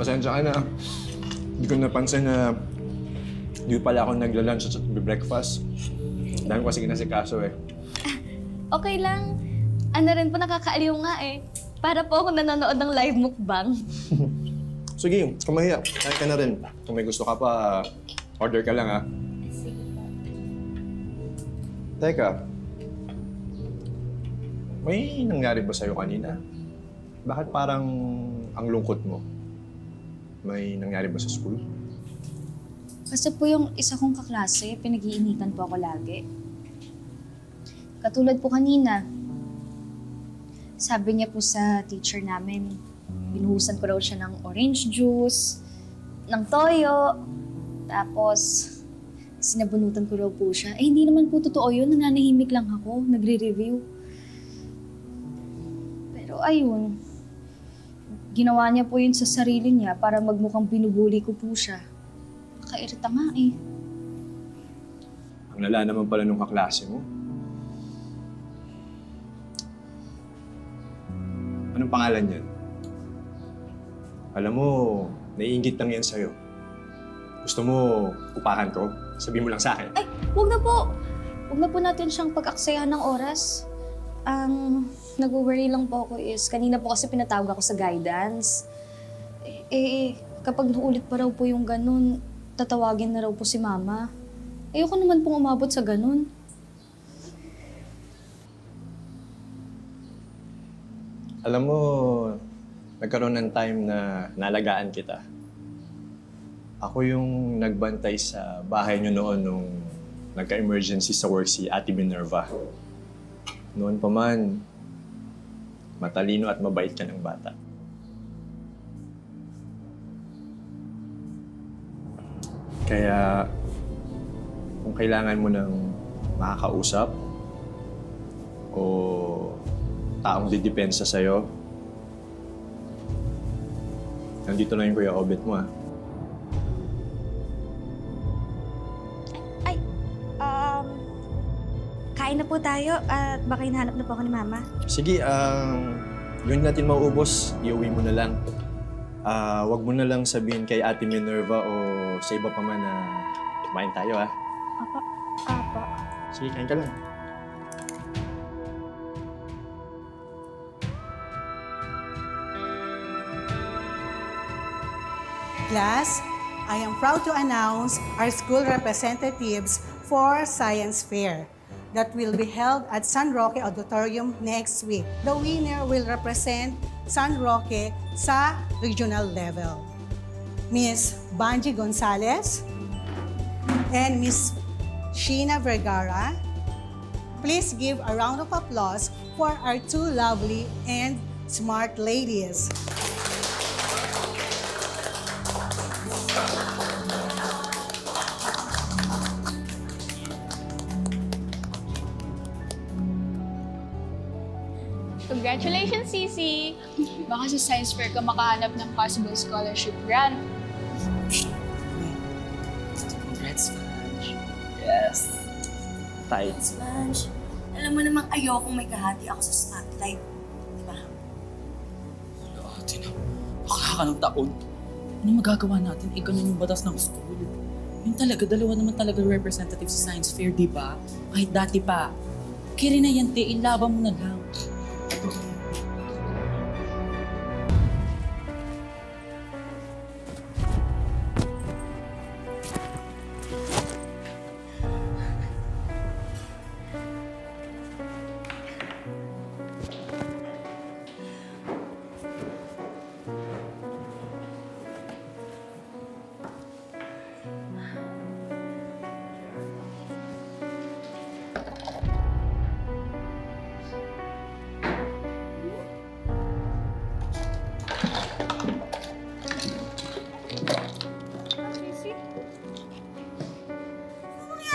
Pasensya ka na. Hindi ko napansin na hindi pala ako nagla-lunch at breakfast. Dahil ko kasi kinasikaso eh. Okay lang. Ano rin po, nakakaaliw nga eh. Para po ako nanonood ng live mukbang. Sige, kumahiya. Kain ka na rin. Kung may gusto ka pa, order ka lang ha. Teka. May nangyari ba sa'yo kanina? Bakit parang ang lungkot mo? May nangyari ba sa school? Kasi po yung isa kong kaklase, pinag-iinitan po ako lagi. Katulad po kanina, sabi niya po sa teacher namin, binuhusan ko raw siya ng orange juice, ng toyo, tapos sinabunutan ko raw po siya. Eh, hindi naman po totoo yun. Nananahimik lang ako, nagre-review. Pero ayun, ginawa niya po yun sa sarili niya para magmukhang binubuli ko po siya. Nakairita nga eh. Ang lala naman pala nung kaklase mo. Anong pangalan niyan? Alam mo, naiinggit lang yan sa'yo. Gusto mo upahan ko? Sabihin mo lang sa akin. Ay, wag na po. Wag na po natin siyang pag-aksayahan ng oras. Ang nag-worry lang po ako is, kanina po kasi pinatawag ako sa guidance. Kapag naulit pa raw po yung ganun, tatawagin na raw po si Mama. Ayoko naman pong umabot sa ganun. Alam mo, nagkaroon ng time na nalagaan kita. Ako yung nagbantay sa bahay niyo noon nung nagka-emergency sa work si Ate Minerva. Noon pa man, matalino at mabait ka ng bata. Kaya, kung kailangan mo ng makakausap o taong didepensa sa'yo, nandito na yung Kuya Obet mo, ah. Kain na po tayo at baka hinahanap na po ako ni Mama. Sige, yun natin mauubos, iuwi mo na lang. Wag mo na lang sabihin kay Ate Minerva o sa iba pa man na kumain tayo, ah. Apa. Sige, kain ka lang. Class, I am proud to announce our school representatives for Science Fair that will be held at San Roque Auditorium next week. The winner will represent San Roque sa regional level. Miss Banji Gonzalez and Miss Sheena Vergara. Please give a round of applause for our two lovely and smart ladies. Congratulations, Sisi! Baka sa Science Fair ka makahanap ng possible scholarship grant. Congrats, Vange. Yes. Tight. Vange, alam mo namang ayokong may kahati ako sa spotlight. Di ba? Ate na, bakla ka ng taon. Ano magagawa natin? Ganun yung batas ng school. Yun talaga, dalawa naman talaga representative sa Science Fair, di ba? Kahit dati pa. Kaya na yan, te, ilaban mo na lang.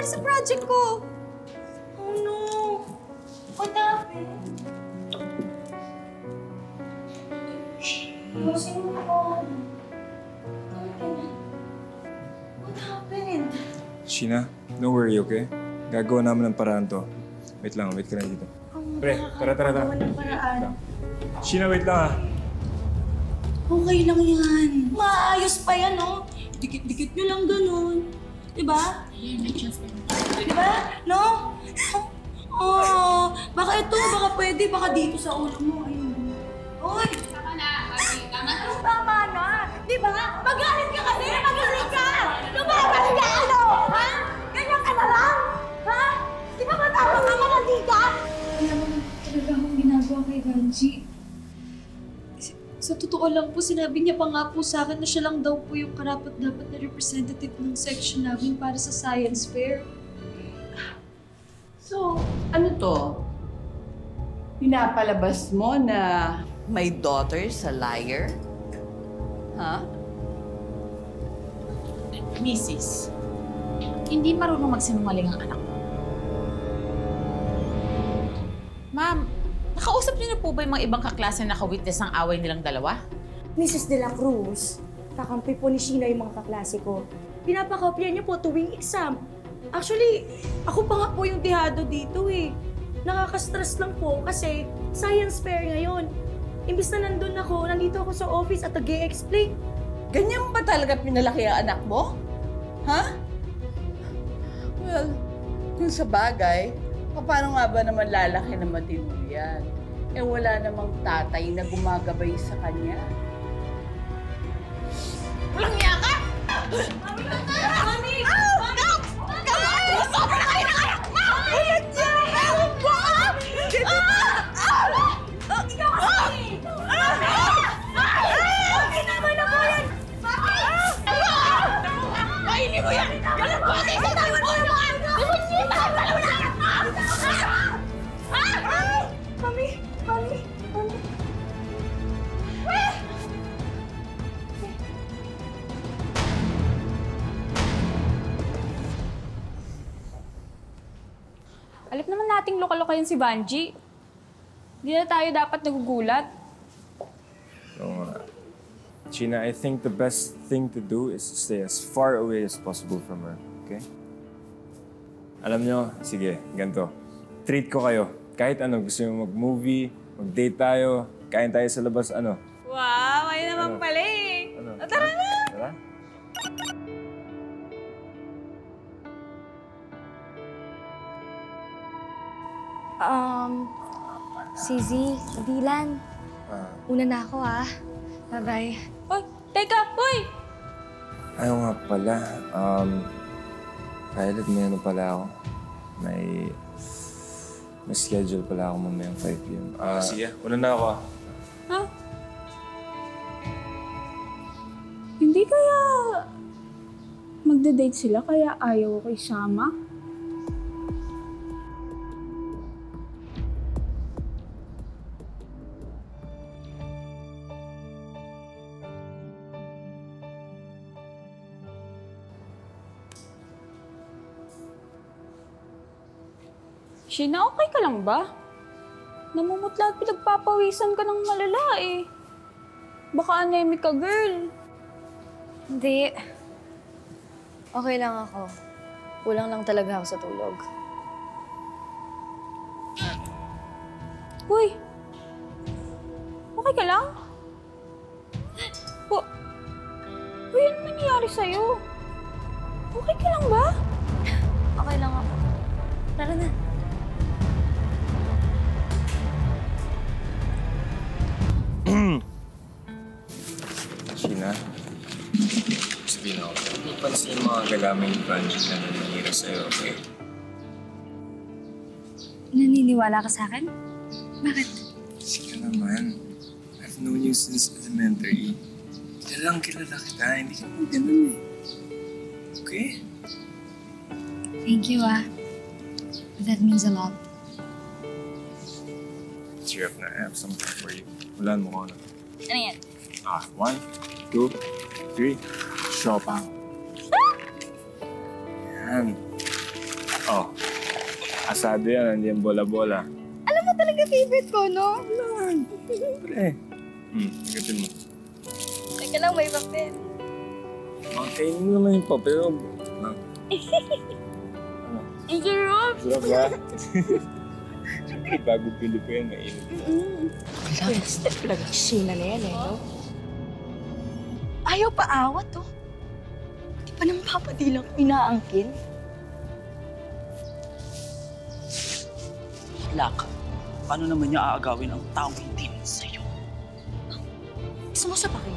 Sa project ko. Oh no. What happened? Sino ako? What happened? Sheena, don't worry, okay? Gagawa namin ng paraan to. Wait lang, wait ka lang dito. Pre, tara. Walang paraan. Sheena, wait lang ah. Okay lang yan. Maayos pa yan, no? Dikit-dikit nyo lang ganun. Diba? Diba? No? Oh, baka ito, baka pwede, baka dito sa ulo mo. Ayun. Uy! Tama na, Barbie. Tama na. Tama na! Diba? Magalit ka kasi! Magalit ka! Lumaban ka, ano? Ha? Ganyan ka na lang? Ha? Di ba matama ka malandi ka? Alam mo, talaga akong ginagawa kay Ganji. Sa totoo lang po, sinabi niya pa nga po sa akin na siya lang daw po yung karapat-dapat na representative ng section namin para sa science fair. So, ano to? Pinapalabas mo na my daughter's a liar? Ha? Mrs., hindi marunong magsinungaling ang anak mo. Ma'am, nakausap niyo na po ba yung mga ibang kaklase na nakawitness ng away nilang dalawa? Mrs. De La Cruz, kakampi po ni Sheena yung mga kaklase ko. Pinapakopya niyo po tuwing exam. Actually, ako pa nga po yung dihado dito eh. Nakaka-stress lang po kasi science fair ngayon. Imbis na nandun ako, nandito ako sa office at nag-e-explain. Ganyan ba talaga pinalaki ang anak mo? Ha? Well, kung sa bagay, paano nga ba naman lalaki na matino yan? Eh wala namang tatay na gumagabay sa kanya. Walang niya ka! Mami! Mami! Sobra kayo ng anak mo! Ulit niya! Ewan ko! Ikaw kasi! Ginawa na po yan! Kainin mo yan! Yan ang pati! Itawan mo yan! Itawan mo yan! Mami! Mami! Mami! Alam naman nating lokal-lokal yan si Vanji. Hindi na tayo dapat nagugulat. So, Sheena, I think the best thing to do is to stay as far away as possible from her, okay? Alam nyo, sige, ganito. Treat ko kayo. Kahit ano, gusto nyo mag-movie, mag-date tayo, kain tayo sa labas, ano? Wow, ayun naman pala eh. Ano? Tara na! Tara? CZ, Dylan, una na ako ah. Bye-bye. Hoy, teka! Hoy! Ayaw nga pala. Violet, may ano pala ako. May schedule pala ako mamayang 5 p.m. Sige, una na ako. Ha? Hindi kaya magde-date sila kaya ayaw ko isama? Sheena, okay ka lang ba? Namumutla at pinagpapawisan ka ng malala eh. Baka anemic ka, girl. Hindi. Okay lang ako. Kulang lang talaga ako sa tulog. Uy! Okay ka lang? Uy, ano nangyayari sa'yo? Okay ka lang ba? Okay lang ako. Tara na. Sheena, sabihin ako, hindi pansin yung mga gagaming project na nangyayari sa'yo, okay? Naniniwala ka sa akin? Bakit? Sige naman. I've known you since elementary. Kilalang kilala kita, hindi ka naman ganun eh. Okay? Thank you ah. That means a lot. Cheer up na, I have something for you. Hulaan mo ko na. Ano yan? 1, 2, 3, Chopin. Yan. Oh, asado yan, nandiyan bola-bola. Alam mo talaga favorite ko, no? Pre. Agatin mo. Teka lang, may papel. Makainin mo naman yung papel. Ang sarap! Sarap ba? Siyempre, bago pili ko yan, mainit. Step lang. Sheena na yan eh, no? Ayaw pa awat, oh. Di pa ng papadilang inaangkin. Lak, paano naman niya aagawin ang taong hindi mo sa'yo? Gusto mo sa pakin?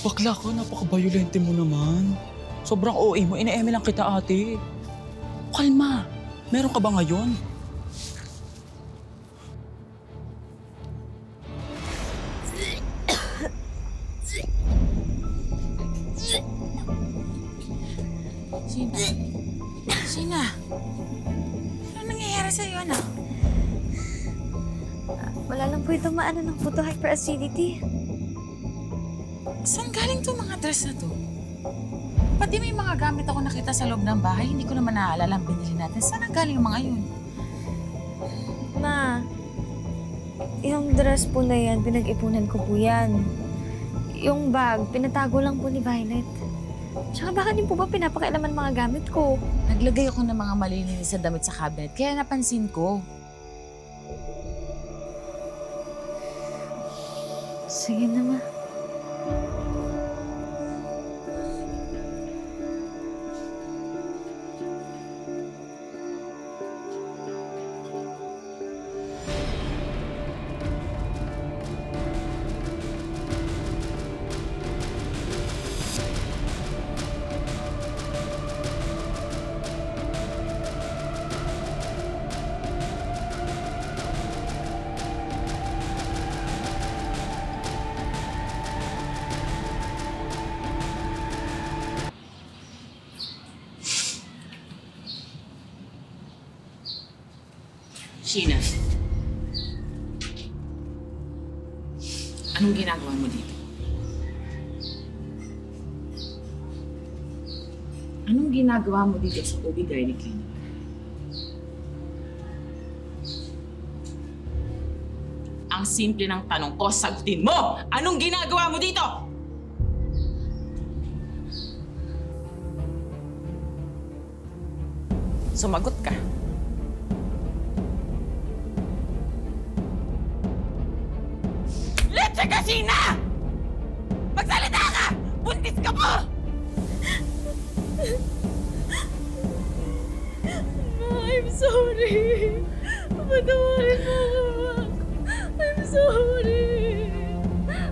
Bakla ka, napaka-violente mo naman. Sobrang OA mo, ina-eme lang kita, ate. Kalma, meron ka ba ngayon? Sheena, ano nangyayari sa'yo, anak? Wala lang po itong maano ng photo hyperacidity. Saan galing itong mga dress na to? Pati may mga gamit ako nakita sa loob ng bahay, hindi ko naman naaalala ang binili natin. Saan ang galing yung mga yun? Ma, yung dress po na yan, pinag-ipunan ko po yan. Yung bag, pinatago lang po ni Violet. Tsaka bakit din po ba pinapakialaman mga gamit ko? Naglagay ako ng mga malilinis sa damit sa cabinet, kaya napansin ko. Sige na, Ma. Sheena, anong ginagawa mo dito? Anong ginagawa mo dito sa OB Gynae Clinic? Ang simple ng tanong ko, sagutin mo! Anong ginagawa mo dito? Sumagot ka. Leche ka, Sheena! Magsalita ka! Buntis ka mo! I'm sorry. Patawarin mo ako. I'm sorry.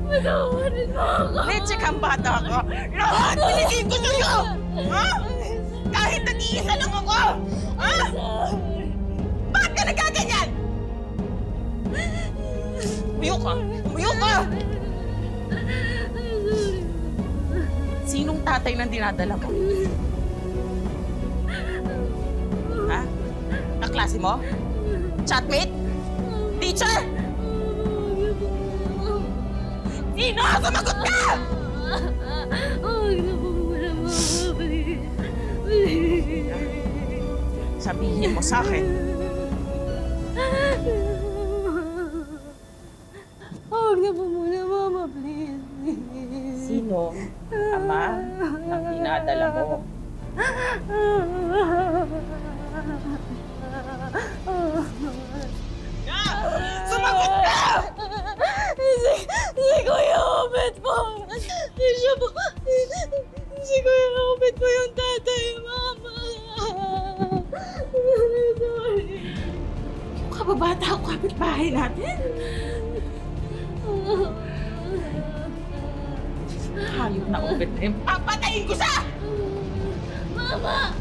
Patawarin mo ako. Leche kang bata ka! Lahat pinigil ko sa'yo! Ha? Kahit nag-iisa lang ako! Ha? Bakit ka nagkaganyan? Umiyo ka! Umiyo ka! Sinong tatay nang dinadala mo? Ha? Kaklase mo? Chatmate? Teacher? Sino? Sumagot ka! Sabihin mo sa akin. Huwag na po muna, Mama, please. Sino? Ama ng dinadala mo? Sumagot ka! Si Kuya Obet po. Siya po. Si Kuya Obet po yung tatay, Mama. Sorry. Yung kababata ko kapitbahay natin. Hayop na Obet na yun. Papatayin ko siya! Mama!